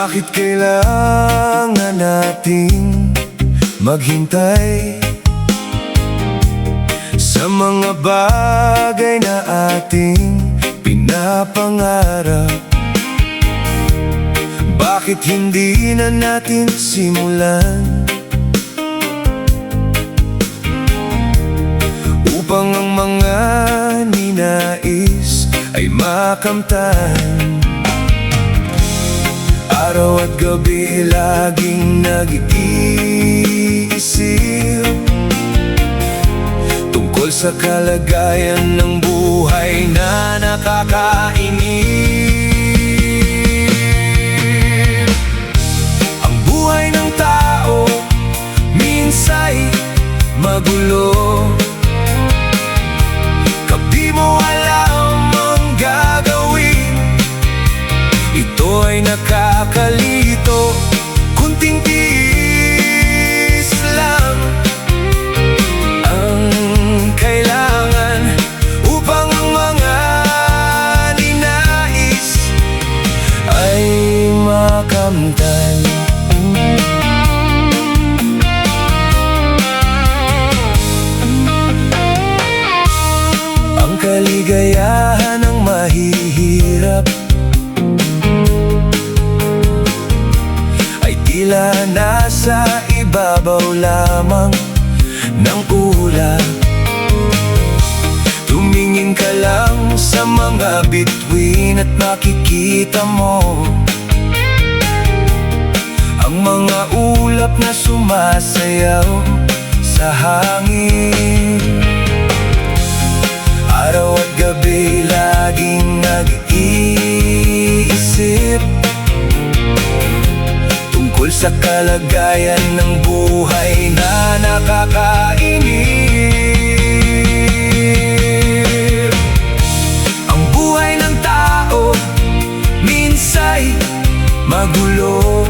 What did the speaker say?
Bakit kailangan nating maghintay sa mga bagay na ating pinapangarap? Bakit hindi na natin simulan upang ang mga ninais ay makamtan? Araw at gabi laging nag-iisip tungkol sa kalagayan ng buhay na nakakainip. Ang buhay ng tao minsa'y magulo, kapag mo alam ang gagawin, ito ay nakakalito. Kunting tiis lang ang kailangan upang ang mga ninais ay makamtan. Ang kaligayahan ang mahihirap ay tila nasa ibabaw lamang ng ulap. Tumingin ka lang sa mga bituin at makikita mo ang mga ulap na sumasayaw sa hangin. Araw at gabi laging nag-iisip tungkol sa kalagayan ng buhay na nakakainip. Ang buhay ng tao minsa'y magulo,